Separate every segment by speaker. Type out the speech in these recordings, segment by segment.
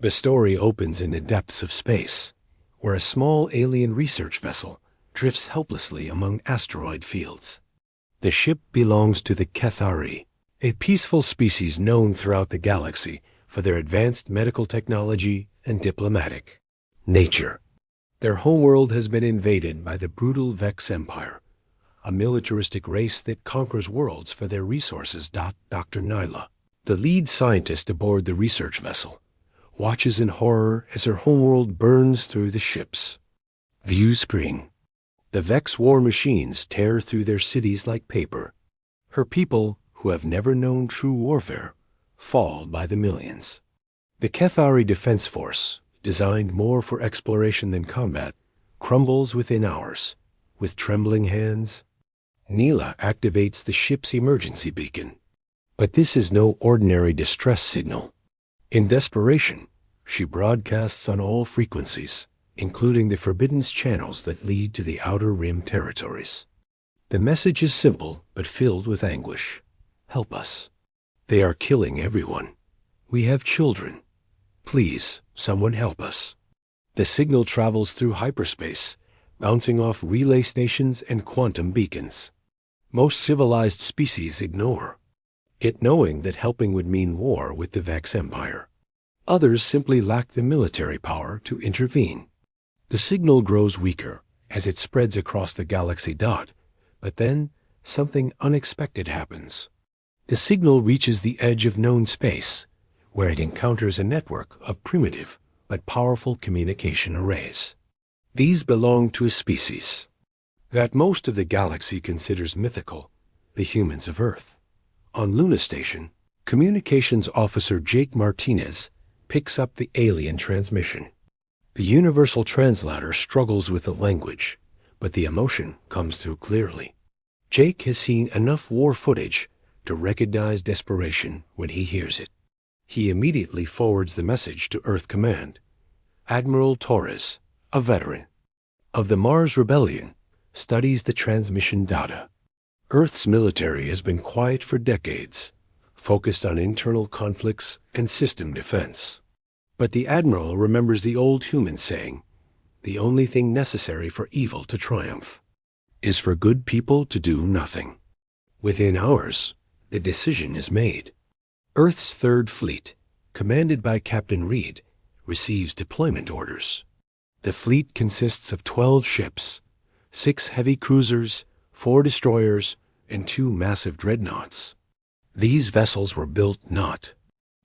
Speaker 1: The story opens in the depths of space, where a small alien research vessel drifts helplessly among asteroid fields. The ship belongs to the Cathari, a peaceful species known throughout the galaxy for their advanced medical technology and diplomatic nature. Their homeworld has been invaded by the brutal Vex Empire, a militaristic race that conquers worlds for their resources. Dr. Nyla, the lead scientist aboard the research vessel, watches in horror as her homeworld burns through the ship's view screen. The Vex war machines tear through their cities like paper. Her people, who have never known true warfare, fall by the millions. The Cathari Defense Force, designed more for exploration than combat, crumbles within hours. With trembling hands, Neela activates the ship's emergency beacon. But this is no ordinary distress signal. In desperation, she broadcasts on all frequencies, including the forbidden channels that lead to the Outer Rim territories. The message is simple but filled with anguish. Help us. They are killing everyone. We have children. Please, someone help us. The signal travels through hyperspace, bouncing off relay stations and quantum beacons. Most civilized species ignore it, knowing that helping would mean war with the Vex Empire. Others simply lack the military power to intervene. The signal grows weaker as it spreads across the galaxy. But then something unexpected happens. The signal reaches the edge of known space, where it encounters a network of primitive but powerful communication arrays. These belong to a species that most of the galaxy considers mythical, the humans of Earth. On Luna Station, Communications Officer Jake Martinez picks up the alien transmission. The universal translator struggles with the language, but the emotion comes through clearly. Jake has seen enough war footage to recognize desperation when he hears it. He immediately forwards the message to Earth Command. Admiral Torres, a veteran of the Mars Rebellion, studies the transmission data. Earth's military has been quiet for decades, focused on internal conflicts and system defense. But the Admiral remembers the old human saying, the only thing necessary for evil to triumph is for good people to do nothing. Within hours, the decision is made. Earth's Third Fleet, commanded by Captain Reed, receives deployment orders. The fleet consists of 12 ships, 6 heavy cruisers, 4 destroyers, and 2 massive dreadnoughts. These vessels were built not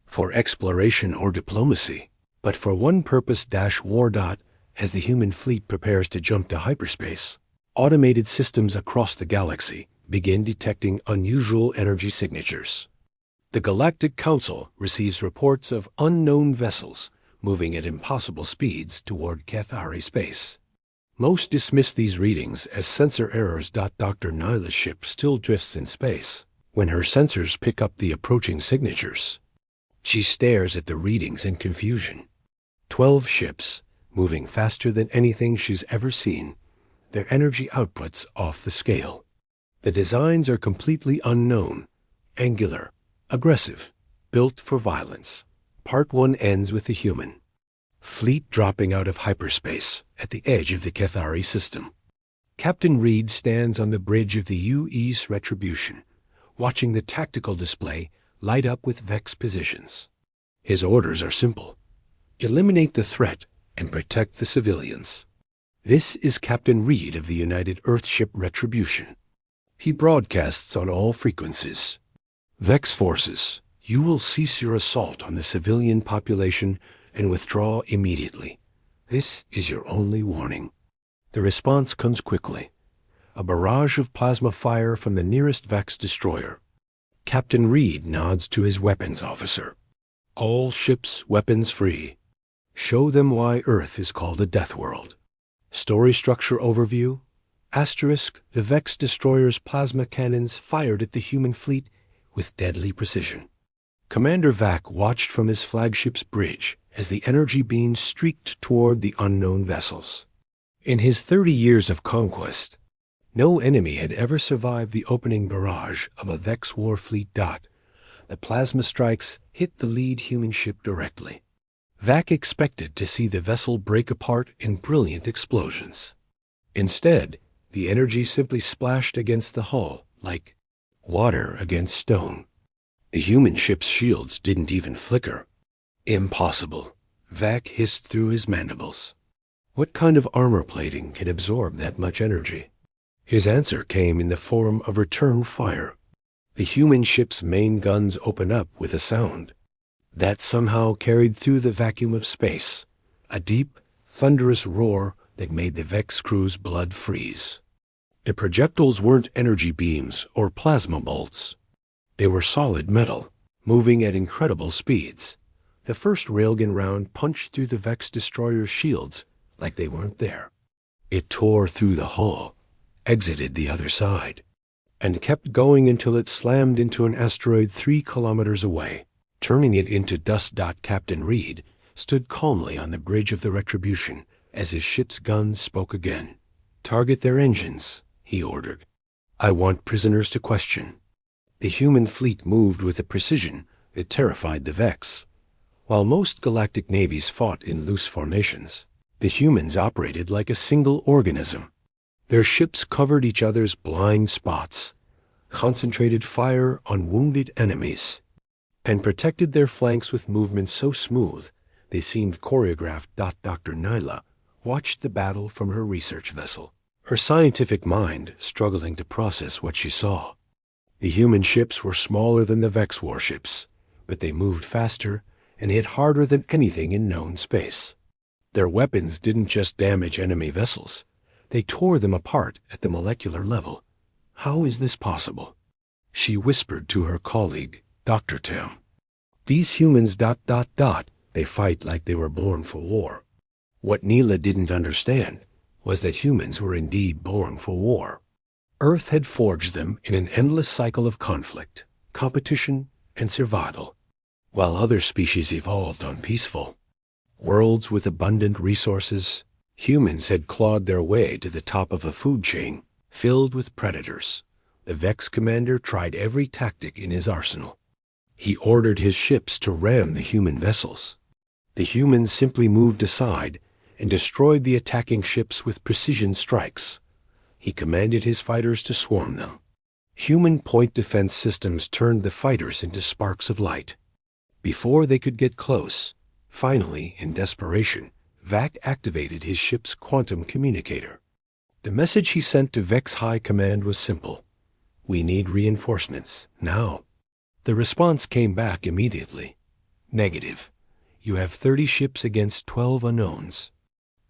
Speaker 1: for exploration or diplomacy, but for one purpose: war. As the human fleet prepares to jump to hyperspace, automated systems across the galaxy begin detecting unusual energy signatures. The Galactic Council receives reports of unknown vessels moving at impossible speeds toward Cathari space. Most dismiss these readings as sensor errors. Dr. Nyla's ship still drifts in space when her sensors pick up the approaching signatures. She stares at the readings in confusion. 12 ships, moving faster than anything she's ever seen, their energy outputs off the scale. The designs are completely unknown, angular, aggressive, built for violence. Part 1 ends with the human fleet dropping out of hyperspace at the edge of the Cathari system. Captain Reed stands on the bridge of the UE's Retribution, watching the tactical display light up with Vex positions. His orders are simple: eliminate the threat and protect the civilians. This is Captain Reed of the United Earthship Retribution. He broadcasts on all frequencies. Vex forces, you will cease your assault on the civilian population and withdraw immediately. This is your only warning. The response comes quickly. A barrage of plasma fire from the nearest Vex destroyer. Captain Reed nods to his weapons officer. All ships weapons free. Show them why Earth is called a death world. Story structure overview. The Vex destroyer's plasma cannons fired at the human fleet with deadly precision. Commander Vac watched from his flagship's bridge as the energy beams streaked toward the unknown vessels. In his 30 years of conquest, no enemy had ever survived the opening barrage of a Vex war fleet. The plasma strikes hit the lead human ship directly. Vac expected to see the vessel break apart in brilliant explosions. Instead, the energy simply splashed against the hull like water against stone. The human ship's shields didn't even flicker. Impossible, Vac hissed through his mandibles. What kind of armor plating can absorb that much energy? His answer came in the form of return fire. The human ship's main guns opened up with a sound that somehow carried through the vacuum of space, a deep, thunderous roar that made the Vex crew's blood freeze. The projectiles weren't energy beams or plasma bolts. They were solid metal, moving at incredible speeds. The first railgun round punched through the Vex destroyer's shields like they weren't there. It tore through the hull, exited the other side, and kept going until it slammed into an asteroid 3 kilometers away, turning it into dust. Captain Reed stood calmly on the bridge of the Retribution as his ship's guns spoke again. "Target their engines," he ordered. "I want prisoners to question." The human fleet moved with a precision that terrified the Vex. While most galactic navies fought in loose formations, the humans operated like a single organism. Their ships covered each other's blind spots, concentrated fire on wounded enemies, and protected their flanks with movements so smooth they seemed choreographed. Dr. Nyla watched the battle from her research vessel, her scientific mind struggling to process what she saw. The human ships were smaller than the Vex warships, but they moved faster and hit harder than anything in known space. Their weapons didn't just damage enemy vessels, they tore them apart at the molecular level. "How is this possible?" she whispered to her colleague, Dr. Tim. "These humans... they fight like they were born for war." What Neela didn't understand was that humans were indeed born for war. Earth had forged them in an endless cycle of conflict, competition, and survival, while other species evolved on peaceful worlds with abundant resources. Humans had clawed their way to the top of a food chain filled with predators. The Vex commander tried every tactic in his arsenal. He ordered his ships to ram the human vessels. The humans simply moved aside and destroyed the attacking ships with precision strikes. He commanded his fighters to swarm them. Human point defense systems turned the fighters into sparks of light. Before they could get close, finally, in desperation, Vac activated his ship's quantum communicator. The message he sent to Vex High Command was simple: "We need reinforcements, now." The response came back immediately: "Negative. You have 30 ships against 12 unknowns.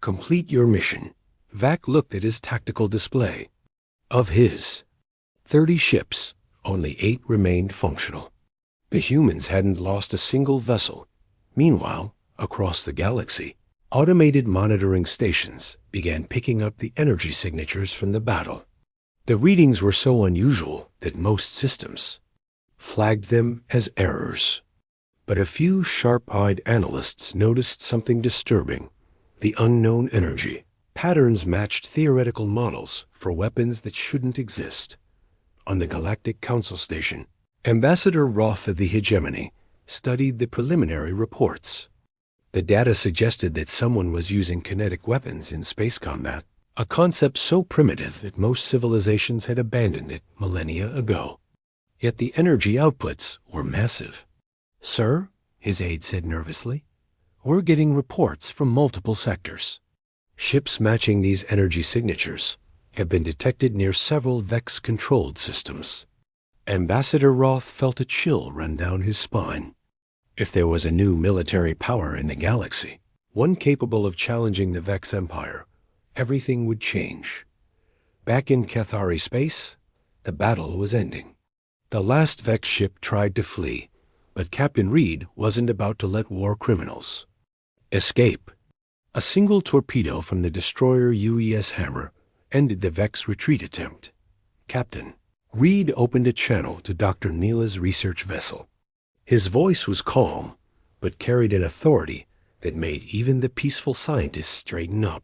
Speaker 1: Complete your mission." Vac looked at his tactical display. Of his 30 ships, only 8 remained functional. The humans hadn't lost a single vessel. Meanwhile, across the galaxy, automated monitoring stations began picking up the energy signatures from the battle. The readings were so unusual that most systems flagged them as errors. But a few sharp-eyed analysts noticed something disturbing: the unknown energy. Patterns matched theoretical models for weapons that shouldn't exist. On the Galactic Council Station, Ambassador Roth of the Hegemony studied the preliminary reports. The data suggested that someone was using kinetic weapons in space combat, a concept so primitive that most civilizations had abandoned it millennia ago. Yet the energy outputs were massive. "Sir," his aide said nervously, "we're getting reports from multiple sectors. Ships matching these energy signatures have been detected near several Vex-controlled systems." Ambassador Roth felt a chill run down his spine. If there was a new military power in the galaxy, one capable of challenging the Vex Empire, everything would change. Back in Cathari space, the battle was ending. The last Vex ship tried to flee, but Captain Reed wasn't about to let war criminals escape. A single torpedo from the destroyer UES Hammer ended the Vex retreat attempt. "Captain." Reed opened a channel to Dr. Neela's research vessel. His voice was calm, but carried an authority that made even the peaceful scientists straighten up.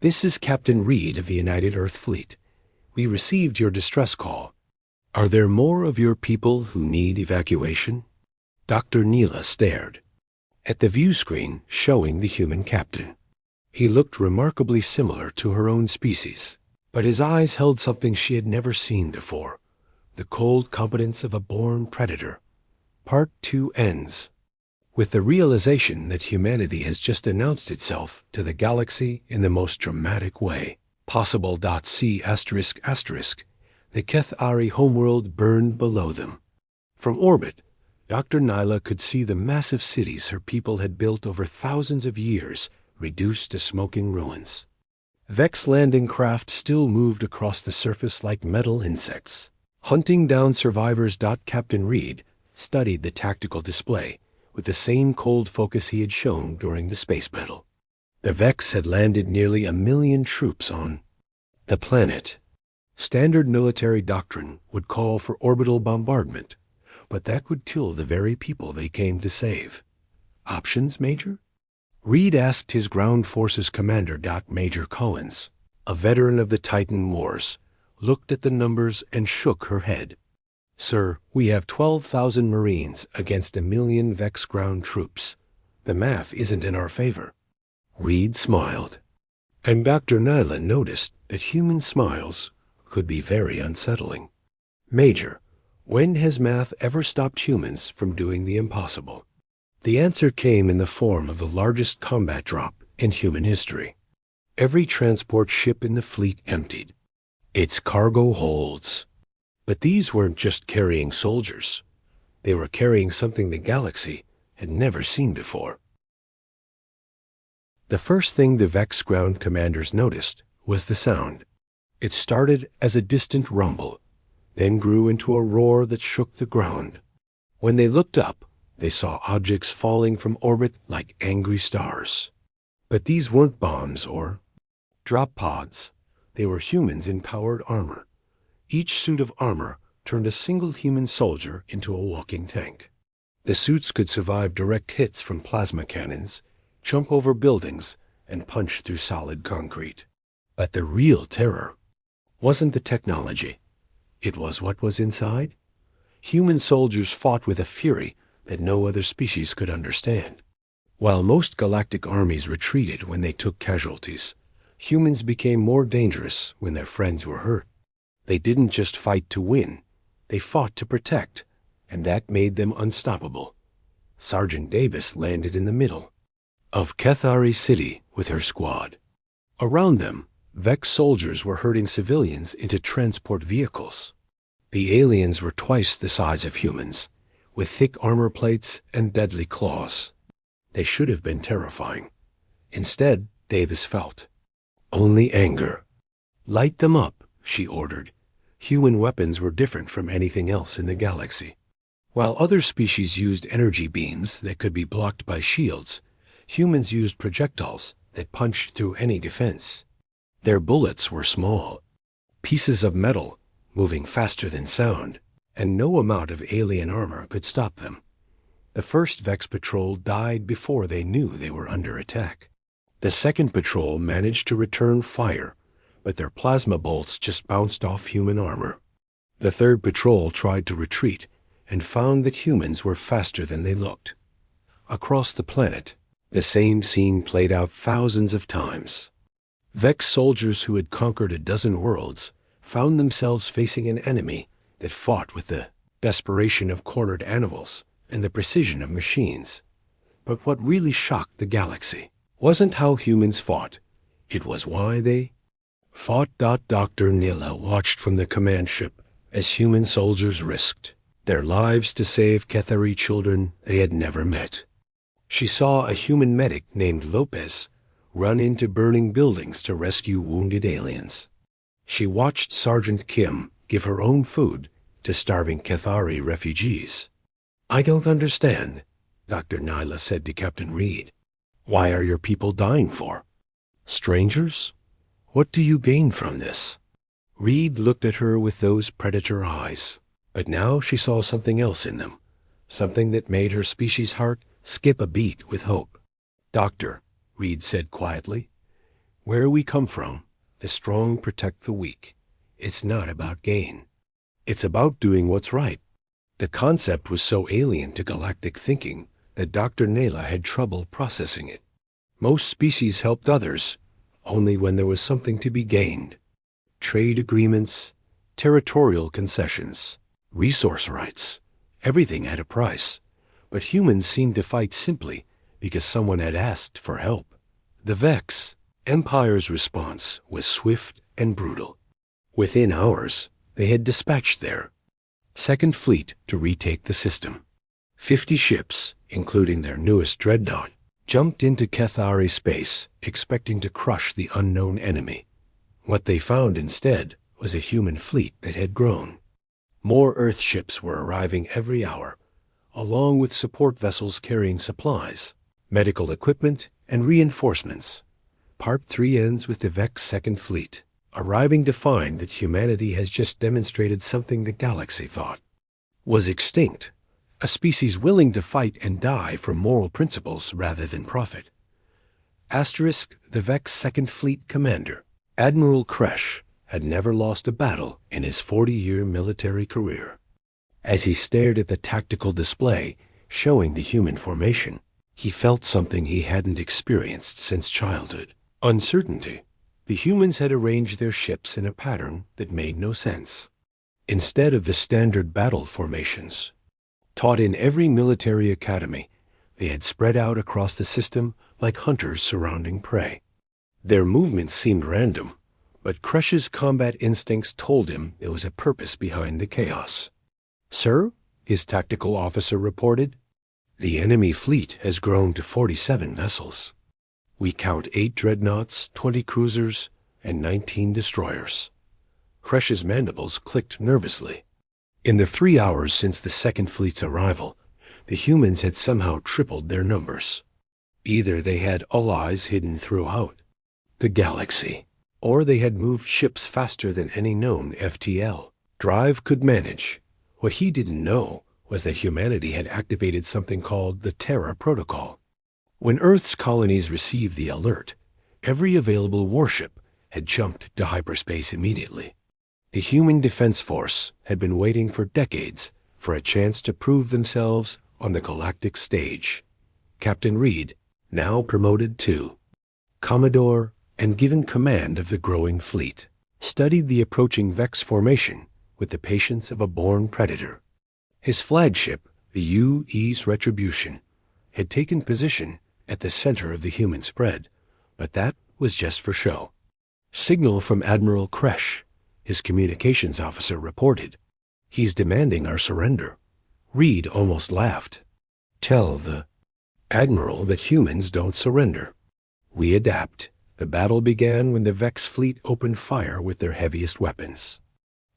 Speaker 1: "This is Captain Reed of the United Earth Fleet. We received your distress call. Are there more of your people who need evacuation?" Dr. Neela stared. at the view screen showing the human captain. He looked remarkably similar to her own species, but his eyes held something she had never seen before, the cold competence of a born predator. Part 2 ends with the realization that humanity has just announced itself to the galaxy in the most dramatic way possible. C***, the Kethari homeworld burned below them. From orbit, Dr. Nyla could see the massive cities her people had built over thousands of years reduced to smoking ruins. Vex landing craft still moved across the surface like metal insects, hunting down survivors. Captain Reed studied the tactical display with the same cold focus he had shown during the space battle. The Vex had landed nearly 1 million troops on the planet. Standard military doctrine would call for orbital bombardment, but that would kill the very people they came to save. Options, Major? Reed asked his ground forces commander. Major Collins, a veteran of the Titan Wars, looked at the numbers and shook her head. Sir, we have 12,000 Marines against 1 million Vex ground troops. The math isn't in our favor. Reed smiled, and Dr. Nyla noticed that human smiles could be very unsettling. Major, when has math ever stopped humans from doing the impossible? The answer came in the form of the largest combat drop in human history. Every transport ship in the fleet emptied, its cargo holds. But these weren't just carrying soldiers. They were carrying something the galaxy had never seen before. The first thing the Vex ground commanders noticed was the sound. It started as a distant rumble, then grew into a roar that shook the ground. When they looked up, they saw objects falling from orbit like angry stars. But these weren't bombs or drop pods. They were humans in powered armor. Each suit of armor turned a single human soldier into a walking tank. The suits could survive direct hits from plasma cannons, jump over buildings, and punch through solid concrete. But the real terror wasn't the technology. It was what was inside. Human soldiers fought with a fury that no other species could understand. While most galactic armies retreated when they took casualties, humans became more dangerous when their friends were hurt. They didn't just fight to win, they fought to protect, and that made them unstoppable. Sergeant Davis landed in the middle of Kethari City with her squad. Around them, Vex soldiers were herding civilians into transport vehicles. The aliens were twice the size of humans, with thick armor plates and deadly claws. They should have been terrifying. Instead, Davis felt only anger. Light them up, she ordered. Human weapons were different from anything else in the galaxy. While other species used energy beams that could be blocked by shields, humans used projectiles that punched through any defense. Their bullets were small, pieces of metal moving faster than sound, and no amount of alien armor could stop them. The first Vex patrol died before they knew they were under attack. The second patrol managed to return fire, but their plasma bolts just bounced off human armor. The third patrol tried to retreat and found that humans were faster than they looked. Across the planet, the same scene played out thousands of times. Vex soldiers who had conquered a dozen worlds found themselves facing an enemy that fought with the desperation of cornered animals and the precision of machines. But what really shocked the galaxy wasn't how humans fought. It was why they fought. Dr. Nyla watched from the command ship as human soldiers risked their lives to save Kethari children they had never met. She saw a human medic named Lopez run into burning buildings to rescue wounded aliens. She watched Sergeant Kim give her own food to starving Kethari refugees. "I don't understand," Dr. Nyla said to Captain Reed. "Why are your people dying for? Strangers? What do you gain from this?" Reed looked at her with those predator eyes, but now she saw something else in them, something that made her species' heart skip a beat with hope. "Doctor," Reed said quietly, "where we come from, the strong protect the weak. It's not about gain. It's about doing what's right." The concept was so alien to galactic thinking that Dr. Nayla had trouble processing it. Most species helped others only when there was something to be gained. Trade agreements, territorial concessions, resource rights, everything had a price. But humans seemed to fight simply because someone had asked for help. The Vex Empire's response was swift and brutal. Within hours, they had dispatched their Second Fleet to retake the system. 50 ships, including their newest dreadnought, jumped into Cathari space, expecting to crush the unknown enemy. What they found instead was a human fleet that had grown. More Earth ships were arriving every hour, along with support vessels carrying supplies, medical equipment, and reinforcements. Part 3 ends with the Vex Second Fleet arriving to find that humanity has just demonstrated something the galaxy thought was extinct, a species willing to fight and die for moral principles rather than profit. Asterisk, the Vex Second Fleet commander, Admiral Kresh, had never lost a battle in his 40-year military career. As he stared at the tactical display showing the human formation, he felt something he hadn't experienced since childhood: uncertainty. The humans had arranged their ships in a pattern that made no sense. Instead of the standard battle formations taught in every military academy, they had spread out across the system like hunters surrounding prey. Their movements seemed random, but Kresh's combat instincts told him there was a purpose behind the chaos. "Sir," his tactical officer reported, "the enemy fleet has grown to 47 vessels. We count 8 dreadnoughts, 20 cruisers, and 19 destroyers." Kresh's mandibles clicked nervously. In the 3 hours since the Second Fleet's arrival, the humans had somehow tripled their numbers. Either they had allies hidden throughout the galaxy, or they had moved ships faster than any known FTL drive could manage. What he didn't know was that humanity had activated something called the Terra Protocol. When Earth's colonies received the alert, every available warship had jumped to hyperspace immediately. The Human Defense Force had been waiting for decades for a chance to prove themselves on the galactic stage. Captain Reed, now promoted to Commodore and given command of the growing fleet, studied the approaching Vex formation with the patience of a born predator. His flagship, the U.E.'s Retribution, had taken position at the center of the human spread, but that was just for show. Signal from Admiral Kresh, his communications officer, reported. "He's demanding our surrender." Reed almost laughed. "Tell the Admiral that humans don't surrender. We adapt." The battle began when the Vex fleet opened fire with their heaviest weapons.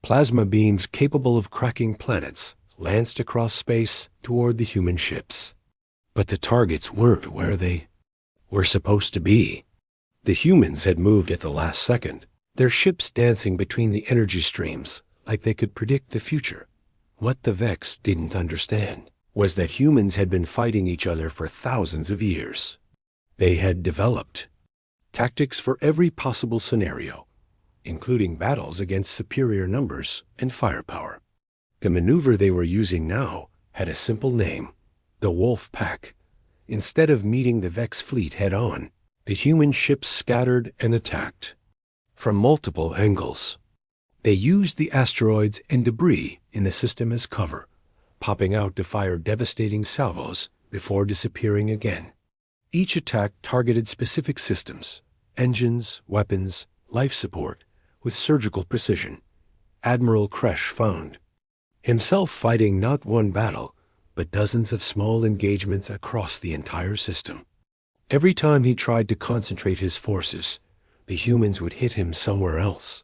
Speaker 1: Plasma beams capable of cracking planets lanced across space toward the human ships. But the targets weren't where they were supposed to be. The humans had moved at the last second, their ships dancing between the energy streams like they could predict the future. What the Vex didn't understand was that humans had been fighting each other for thousands of years. They had developed tactics for every possible scenario, including battles against superior numbers and firepower. The maneuver they were using now had a simple name: the Wolf Pack. Instead of meeting the Vex fleet head-on, the human ships scattered and attacked from multiple angles. They used the asteroids and debris in the system as cover, popping out to fire devastating salvos before disappearing again. Each attack targeted specific systems, engines, weapons, life support, with surgical precision. Admiral Kresh found himself fighting not one battle, but dozens of small engagements across the entire system. Every time he tried to concentrate his forces, the humans would hit him somewhere else.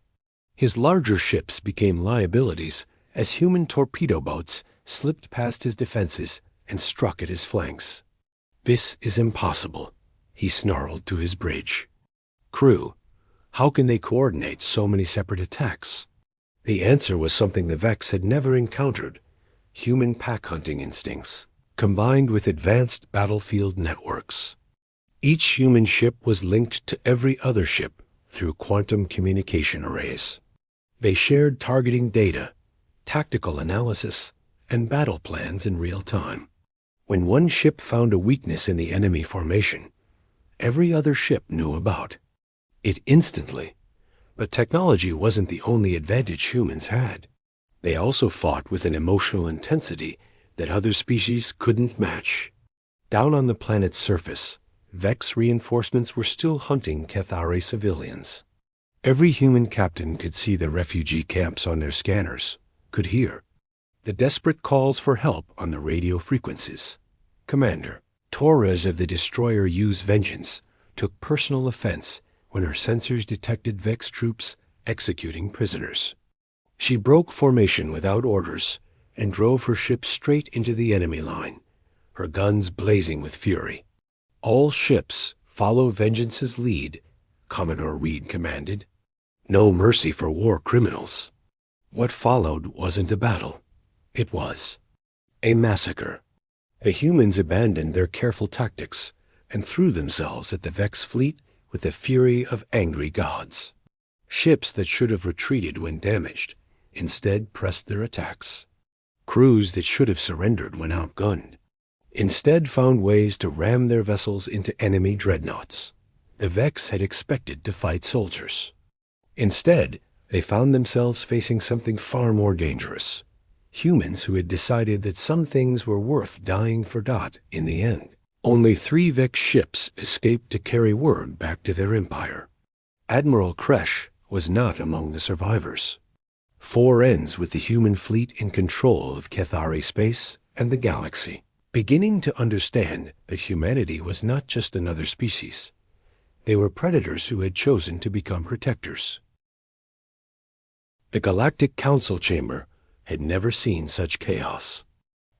Speaker 1: His larger ships became liabilities as human torpedo boats slipped past his defenses and struck at his flanks. "This is impossible," he snarled to his bridge. "Crew, how can they coordinate so many separate attacks?" The answer was something the Vex had never encountered: human pack-hunting instincts, combined with advanced battlefield networks. Each human ship was linked to every other ship through quantum communication arrays. They shared targeting data, tactical analysis, and battle plans in real time. When one ship found a weakness in the enemy formation, every other ship knew about it instantly. But technology wasn't the only advantage humans had. They also fought with an emotional intensity that other species couldn't match. Down on the planet's surface, Vex reinforcements were still hunting Cathari civilians. Every human captain could see the refugee camps on their scanners, could hear the desperate calls for help on the radio frequencies. Commander Torres of the destroyer Use Vengeance took personal offense when her sensors detected Vex troops executing prisoners. She broke formation without orders and drove her ship straight into the enemy line, her guns blazing with fury. All ships follow Vengeance's lead, Commodore Reed commanded. No mercy for war criminals. What followed wasn't a battle. It was a massacre. The humans abandoned their careful tactics and threw themselves at the Vex fleet with the fury of angry gods. Ships that should have retreated when damaged instead pressed their attacks. Crews that should have surrendered when outgunned instead found ways to ram their vessels into enemy dreadnoughts. The Vex had expected to fight soldiers. Instead, they found themselves facing something far more dangerous. Humans who had decided that some things were worth dying for in the end. Only 3 Vex ships escaped to carry word back to their empire. Admiral Kresh was not among the survivors. 4 ends with the human fleet in control of Cathari space and the galaxy, beginning to understand that humanity was not just another species. They were predators who had chosen to become protectors. The Galactic Council Chamber had never seen such chaos.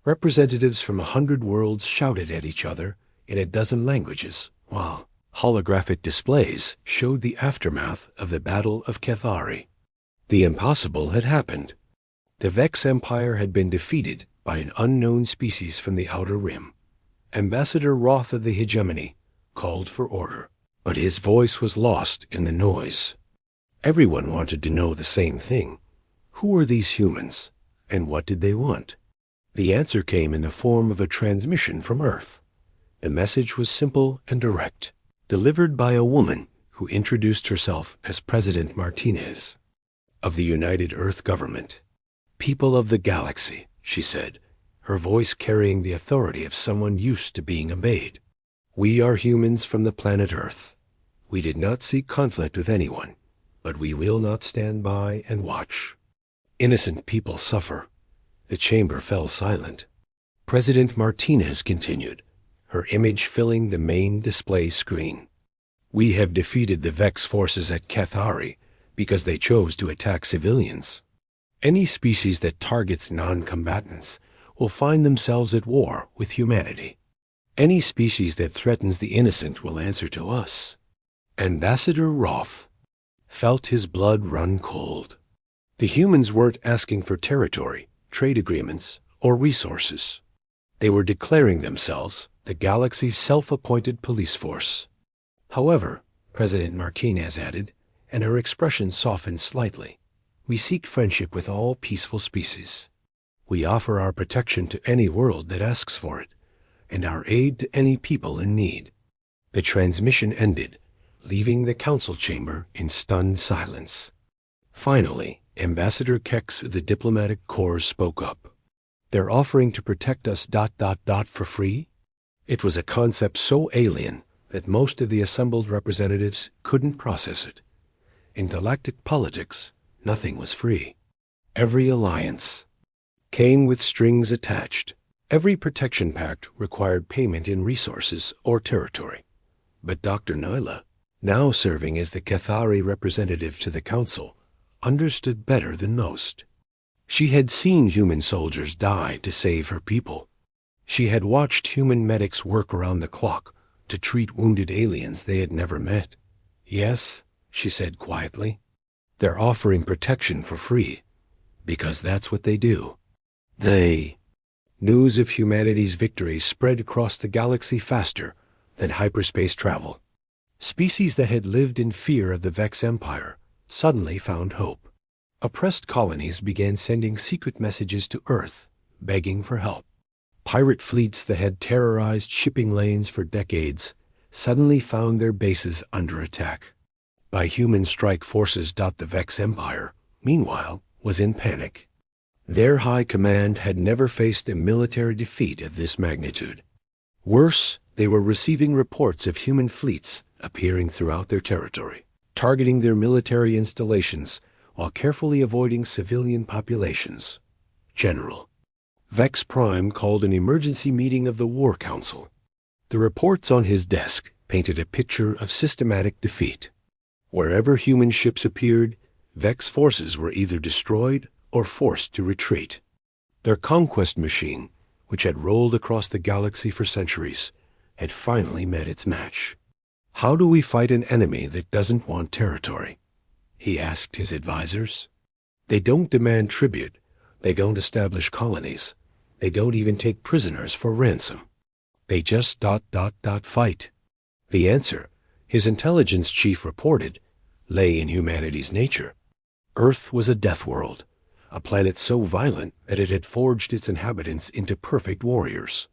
Speaker 1: Representatives from 100 worlds shouted at each other in a dozen languages, while holographic displays showed the aftermath of the Battle of Cathari. The impossible had happened. The Vex Empire had been defeated by an unknown species from the Outer Rim. Ambassador Roth of the Hegemony called for order, but his voice was lost in the noise. Everyone wanted to know the same thing. Who were these humans, and what did they want? The answer came in the form of a transmission from Earth. The message was simple and direct, delivered by a woman who introduced herself as President Martinez of the United Earth Government. People of the galaxy, she said, her voice carrying the authority of someone used to being obeyed. We are humans from the planet Earth. We did not seek conflict with anyone, but we will not stand by and watch. Innocent people suffer. The chamber fell silent. President Martinez continued, her image filling the main display screen. We have defeated the Vex forces at Cathari because they chose to attack civilians. Any species that targets non-combatants will find themselves at war with humanity. Any species that threatens the innocent will answer to us. Ambassador Roth felt his blood run cold. The humans weren't asking for territory, trade agreements, or resources. They were declaring themselves the galaxy's self-appointed police force. However, President Martinez added, and her expression softened slightly, we seek friendship with all peaceful species. We offer our protection to any world that asks for it, and our aid to any people in need. The transmission ended, leaving the council chamber in stunned silence. Finally, Ambassador Kex of the Diplomatic Corps spoke up. They're offering to protect us ... for free? It was a concept so alien that most of the assembled representatives couldn't process it. In galactic politics, nothing was free. Every alliance came with strings attached. Every protection pact required payment in resources or territory. But Dr. Nyla, now serving as the Cathari representative to the council, understood better than most. She had seen human soldiers die to save her people. She had watched human medics work around the clock to treat wounded aliens they had never met. Yes, she said quietly, they're offering protection for free, because that's what they do. News of humanity's victory spread across the galaxy faster than hyperspace travel. Species that had lived in fear of the Vex Empire suddenly found hope. Oppressed colonies began sending secret messages to Earth, begging for help. Pirate fleets that had terrorized shipping lanes for decades suddenly found their bases under attack by human strike forces. The Vex Empire, meanwhile, was in panic. Their high command had never faced a military defeat of this magnitude. Worse, they were receiving reports of human fleets appearing throughout their territory, targeting their military installations while carefully avoiding civilian populations. General Vex Prime called an emergency meeting of the War Council. The reports on his desk painted a picture of systematic defeat. Wherever human ships appeared, Vex forces were either destroyed or forced to retreat. Their conquest machine, which had rolled across the galaxy for centuries, had finally met its match. "How do we fight an enemy that doesn't want territory?" he asked his advisors. "They don't demand tribute. They don't establish colonies. They don't even take prisoners for ransom. They just fight." The answer, his intelligence chief reported, lay in humanity's nature. Earth was a death world, a planet so violent that it had forged its inhabitants into perfect warriors.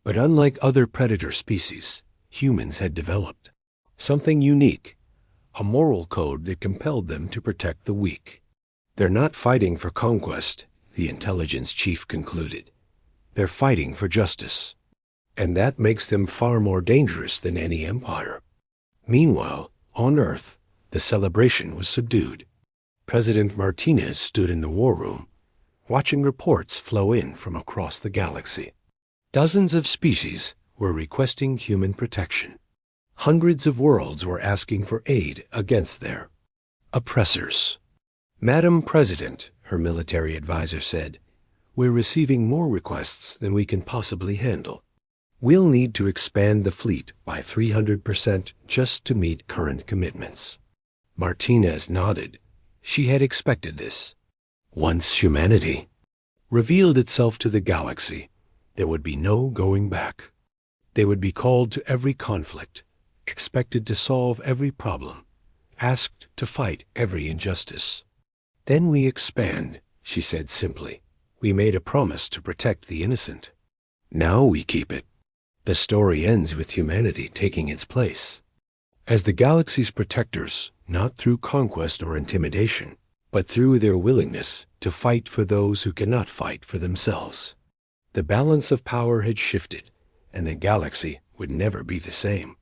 Speaker 1: But unlike other predator species, humans had developed something unique, a moral code that compelled them to protect the weak. "They're not fighting for conquest," the intelligence chief concluded. "They're fighting for justice. And that makes them far more dangerous than any empire." Meanwhile, on Earth, the celebration was subdued. President Martinez stood in the war room, watching reports flow in from across the galaxy. Dozens of species were requesting human protection. Hundreds of worlds were asking for aid against their oppressors. "Madam President," her military advisor said, "we're receiving more requests than we can possibly handle. We'll need to expand the fleet by 300% just to meet current commitments." Martinez nodded. She had expected this. Once humanity revealed itself to the galaxy, there would be no going back. They would be called to every conflict, expected to solve every problem, asked to fight every injustice. "Then we expand," she said simply. "We made a promise to protect the innocent. Now we keep it." The story ends with humanity taking its place as the galaxy's protectors, not through conquest or intimidation, but through their willingness to fight for those who cannot fight for themselves. The balance of power had shifted, and the galaxy would never be the same.